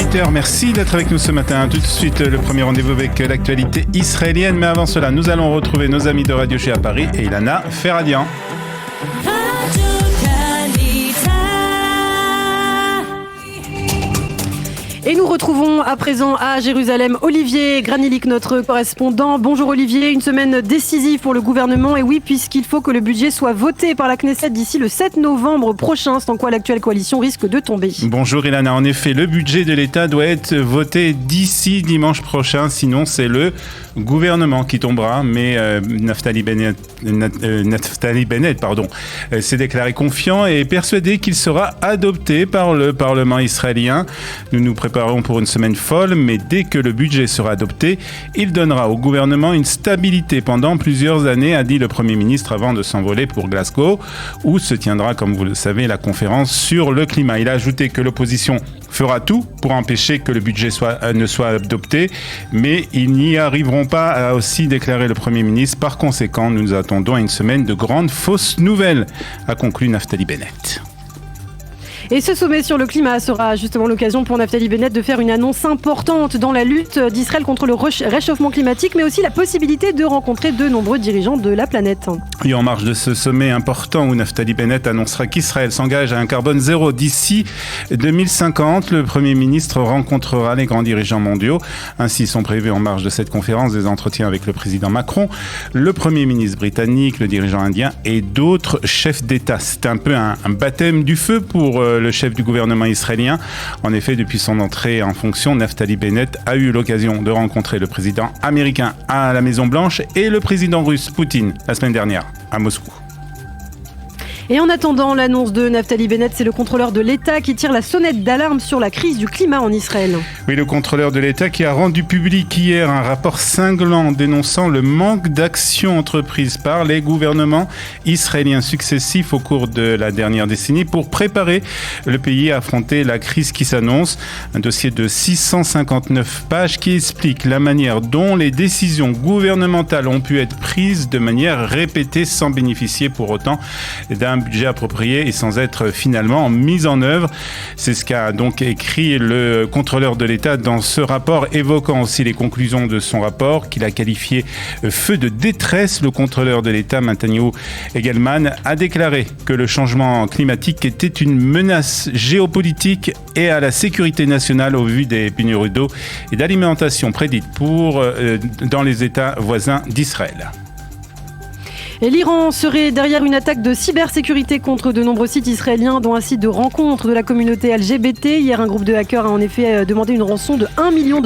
18h, merci d'être avec nous ce matin. Tout de suite, le premier rendez-vous avec l'actualité israélienne. Mais avant cela, nous allons retrouver nos amis de Radio Chez à Paris et Ilana Ferradian. Et nous retrouvons à présent à Jérusalem Olivier Granilik, notre correspondant. Bonjour Olivier, une semaine décisive pour le gouvernement. Et oui, puisqu'il faut que le budget soit voté par la Knesset d'ici le 7 novembre prochain, sans quoi l'actuelle coalition risque de tomber. Bonjour Ilana, en effet, le budget de l'État doit être voté d'ici dimanche prochain, sinon c'est le gouvernement qui tombera. Mais Naftali Bennett s'est déclaré confiant et persuadé qu'il sera adopté par le Parlement israélien. Nous nous préparons pour une semaine folle, mais dès que le budget sera adopté, il donnera au gouvernement une stabilité pendant plusieurs années, a dit le Premier ministre avant de s'envoler pour Glasgow, où se tiendra, comme vous le savez, la conférence sur le climat. Il a ajouté que l'opposition fera tout pour empêcher que le budget ne soit adopté, mais ils n'y arriveront pas, a aussi déclaré le Premier ministre. Par conséquent, nous nous attendons à une semaine de grandes fausses nouvelles, a conclu Naftali Bennett. Et ce sommet sur le climat sera justement l'occasion pour Naftali Bennett de faire une annonce importante dans la lutte d'Israël contre le réchauffement climatique, mais aussi la possibilité de rencontrer de nombreux dirigeants de la planète. Et en marge de ce sommet important où Naftali Bennett annoncera qu'Israël s'engage à un carbone zéro d'ici 2050, le Premier ministre rencontrera les grands dirigeants mondiaux. Ainsi sont prévus en marge de cette conférence des entretiens avec le président Macron, le Premier ministre britannique, le dirigeant indien et d'autres chefs d'État. C'est un peu un baptême du feu pour le chef du gouvernement israélien. En effet, depuis son entrée en fonction, Naftali Bennett a eu l'occasion de rencontrer le président américain à la Maison-Blanche et le président russe Poutine la semaine dernière à Moscou. Et en attendant l'annonce de Naftali Bennett, c'est le contrôleur de l'État qui tire la sonnette d'alarme sur la crise du climat en Israël. Oui, le contrôleur de l'État qui a rendu public hier un rapport cinglant dénonçant le manque d'action entreprise par les gouvernements israéliens successifs au cours de la dernière décennie pour préparer le pays à affronter la crise qui s'annonce. Un dossier de 659 pages qui explique la manière dont les décisions gouvernementales ont pu être prises de manière répétée sans bénéficier pour autant d'un budget approprié et sans être finalement mis en œuvre. C'est ce qu'a donc écrit le contrôleur de l'État dans ce rapport, évoquant aussi les conclusions de son rapport qu'il a qualifié feu de détresse. Le contrôleur de l'État, Mataniou Egelman, a déclaré que le changement climatique était une menace géopolitique et à la sécurité nationale au vu des pénuries d'eau et d'alimentation prédites dans les États voisins d'Israël. Et l'Iran serait derrière une attaque de cybersécurité contre de nombreux sites israéliens, dont un site de rencontre de la communauté LGBT. Hier, un groupe de hackers a en effet demandé une rançon de $1 million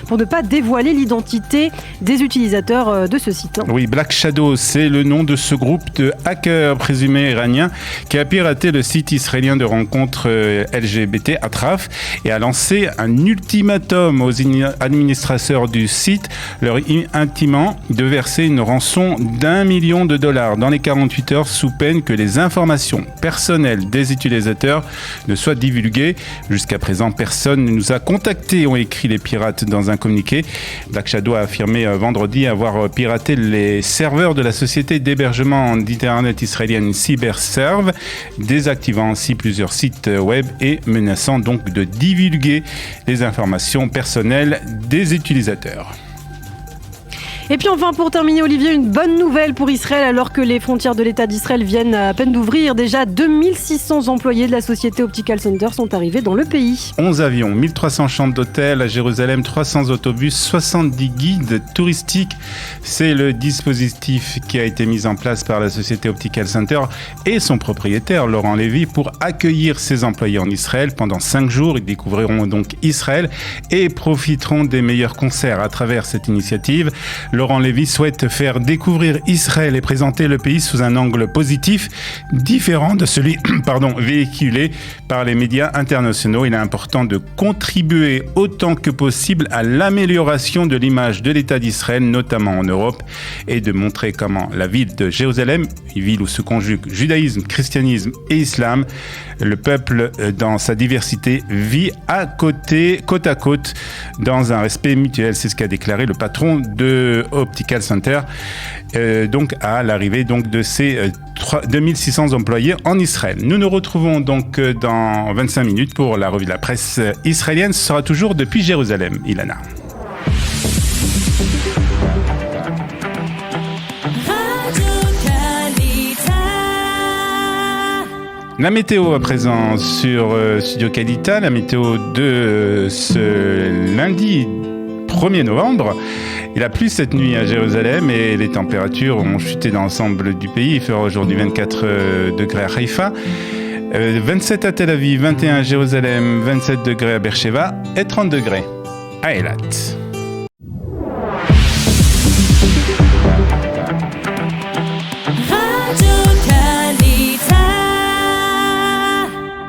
pour ne pas dévoiler l'identité des utilisateurs de ce site. Oui, Black Shadow, c'est le nom de ce groupe de hackers présumés iraniens qui a piraté le site israélien de rencontre LGBT Atraf et a lancé un ultimatum aux administrateurs du site, leur intimant de verser une rançon d'$1 million dans les 48 heures sous peine que les informations personnelles des utilisateurs ne soient divulguées. Jusqu'à présent, personne ne nous a contactés, ont écrit les pirates dans un communiqué. Black Shadow a affirmé vendredi avoir piraté les serveurs de la société d'hébergement d'internet israélienne CyberServe, désactivant ainsi plusieurs sites web et menaçant donc de divulguer les informations personnelles des utilisateurs. Et puis enfin, pour terminer, Olivier, une bonne nouvelle pour Israël alors que les frontières de l'État d'Israël viennent à peine d'ouvrir. Déjà 2600 employés de la société Optical Center sont arrivés dans le pays. 11 avions, 1300 chambres d'hôtel à Jérusalem, 300 autobus, 70 guides touristiques. C'est le dispositif qui a été mis en place par la société Optical Center et son propriétaire, Laurent Lévy, pour accueillir ses employés en Israël. Pendant 5 jours, ils découvriront donc Israël et profiteront des meilleurs concerts à travers cette initiative. Laurent Lévy souhaite faire découvrir Israël et présenter le pays sous un angle positif, différent de celui véhiculé par les médias internationaux. Il est important de contribuer autant que possible à l'amélioration de l'image de l'État d'Israël, notamment en Europe, et de montrer comment la ville de Jérusalem, une ville où se conjuguent judaïsme, christianisme et islam, le peuple dans sa diversité vit côte à côte dans un respect mutuel. C'est ce qu'a déclaré le patron de de Optical Center, donc à l'arrivée donc de ces 2600 employés en Israël. Nous nous retrouvons donc dans 25 minutes pour la revue de la presse israélienne. Ce sera toujours depuis Jérusalem, Ilana. La météo à présent sur Studio Kalita, la météo de ce lundi 1er novembre. Il a plu cette nuit à Jérusalem et les températures ont chuté dans l'ensemble du pays. Il fera aujourd'hui 24 degrés à Haïfa, 27 à Tel Aviv, 21 à Jérusalem, 27 degrés à Beersheba et 30 degrés à Eilat.